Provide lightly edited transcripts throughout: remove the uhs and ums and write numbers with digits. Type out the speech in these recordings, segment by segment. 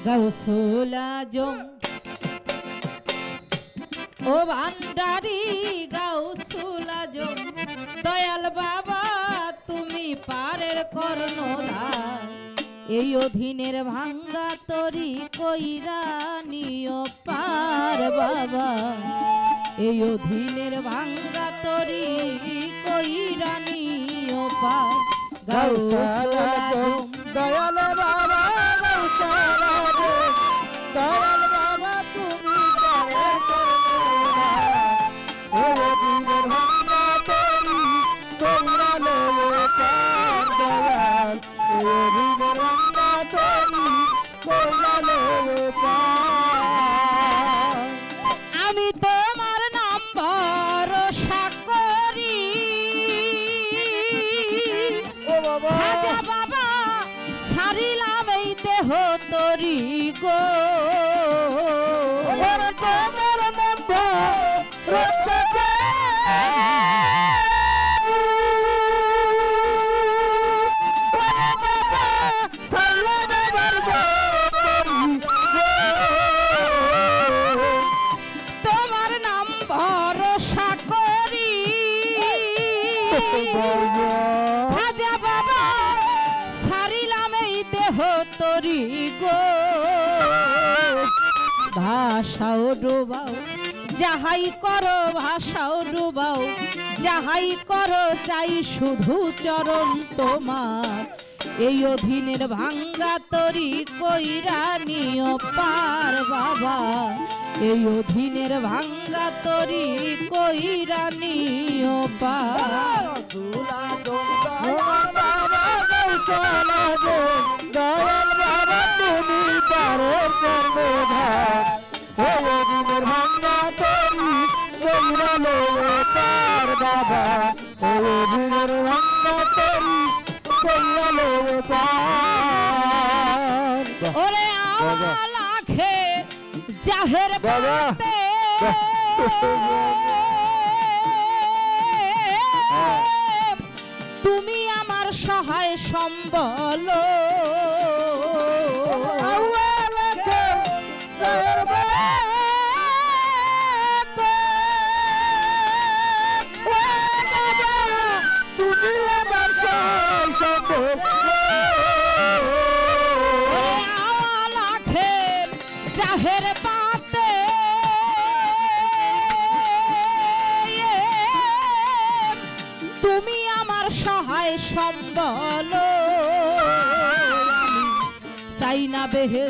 গাউসুল আজম ও ভান্ডারি গাউসুল আজম দয়াল বাবা তুমি পারের কর্ণধার এই অধীনের ভাঙ্গা তরি কইরা নিও পার বাবা এই অধীনের ভাঙ্গা তরি কইরা নিও পার গাউসুল আজম দয়াল বাবা গাউসুল আজম দয়াল বাবা তুমি পারের কর্ণধার এই অধীনের ভাঙ্গা তরি কইরা নিও পার দয়াল এই অধীনের ভাঙ্গা তরি কইরা নিও পার। আমি তোমার নাম ভরসা করি ও বাবা রাজা বাবা সারিলাম এই দেহ তরি গো ওরে তোমার নাম ভরসা তোমার নাম ভরসা করি রাজা বাবা সারিলাম এই দেহ তরি গো ভাষাও ডুবাও যাহাই করো ভাষাও ডুবাও যাহাই করো চাই শুধু চরণ তোমার এই অধীনের ভাঙ্গা তরি কইরা নিও পার বাবা এই অধীনের ভাঙ্গা তরি কইরা নিও পার দয়াল বাবা তুমি পারের কর্ণধার এই অধীনের ভাঙ্গা তরি কইরা নিও পার বাবা এই অধীনের ভাঙ্গা তরি কইরা নিও পার। ওরে আলাখে জাহের পাতে তুমি আমার সহায় সম্বল তুমি আমার সহায় সম্বল আলাখে জাহের পাতে তুমি আমার সহায় সম্বল চাই না বেহে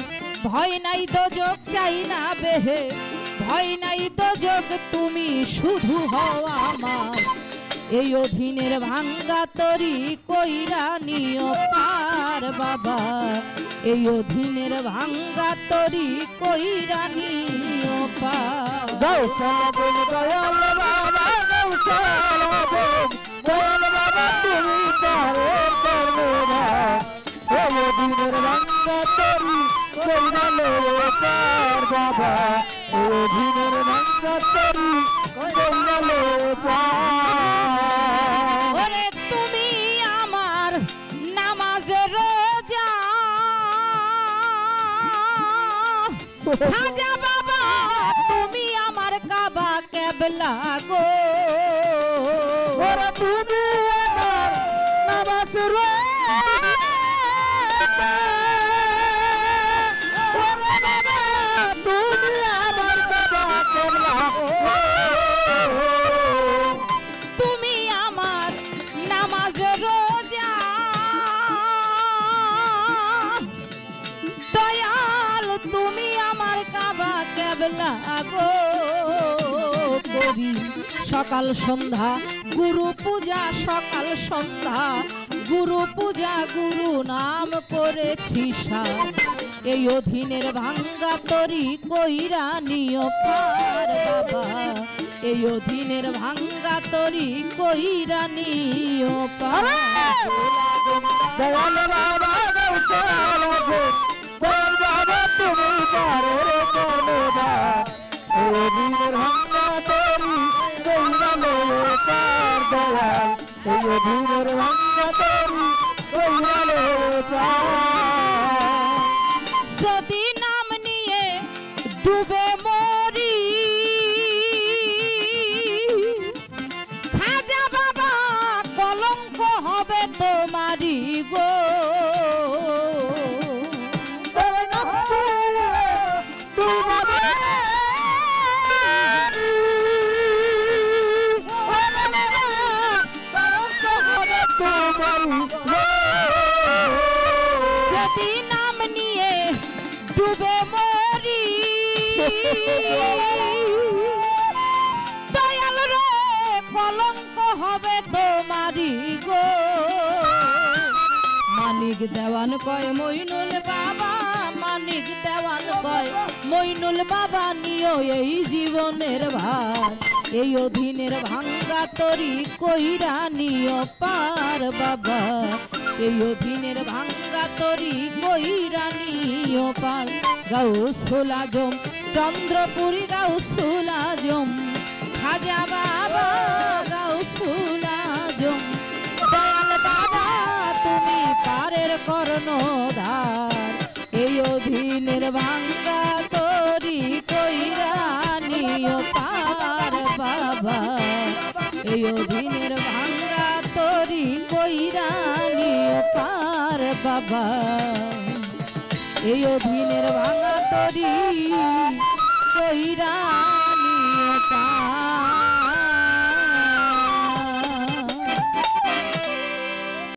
ভয় নাই দোজক চাই না বেহে ভয় নাই দোজক তুমি শুধু হও আমার এই অধীনের ভাঙ্গা তরি কইরা নিও পার বাবা এই অধীনের ভাঙ্গা তরি কইরা নিও পার গাউসুল দয়াল বাবা গাউসুল দয়াল বাবা তুমি পারের কর্ণধার এই অধীনের ভাঙ্গা তরি কইরা নিও পার বাবা এই অধীনের ভাঙ্গা তরি কইরা নিও পার। ওরে তুমি আমার নামাজ রোজা রাজা বাবা তুমি আমার কাবা কেবলা গো ওরে তুমি আমার নামাজ রোজা ওরে বাবা তুমি আমার কাবা কেবলা তুমি আমার নামাজ রোজা দয়াল তুমি আমার কাবা কেবলা গো করি সকাল সন্ধ্যা গুরু পূজা সকাল সন্ধ্যা গুরু পূজা গুরু নাম করেছি সার এই অধীনের ভাঙ্গা তরি কইরা নিও পার বাবা এই অধীনের ভাঙ্গা তরি কইরা নিও পার দয়াল বাবা গাউসুল দয়াল বাবা তুমি পারের কর্ণধার এই অধীনের ভাঙ্গা তরি কইরা নিও পার দয়াল এই অধীনের ভাঙ্গা তরি কইরা নিও পার। যদি না ডুবে মরি খাজা বাবা কলঙ্ক হবে তোমারি গো যদি নাম নিয়ে ডুবে মরি দয়াল রে কলঙ্ক হবে তোমারি গো মানিক দেওয়ান কয় মইনুল বাবা মানিক দেওয়ান কয় মইনুল বাবা নিও এই জীবনের ভার এই অধীনের ভাঙ্গা তরি কইরা নিও পার বাবা এই অধীনের ভাঙ্গা তরি কইরা নিও পার গাউসুল আজম চন্দ্রপুরী গাউসুল আজম খাজা বাবা গাউসুল আজম দয়াল বাবা তুমি পারের কর্ণধার এই অধীনের ভাঙ্গা তরি কইরা নিও পার বাবা এই অধীনের ভাঙ্গা তরি কইরা নিও পার বাবা এই অধীনের ভাঙ্গা তরি কইরা নিও পার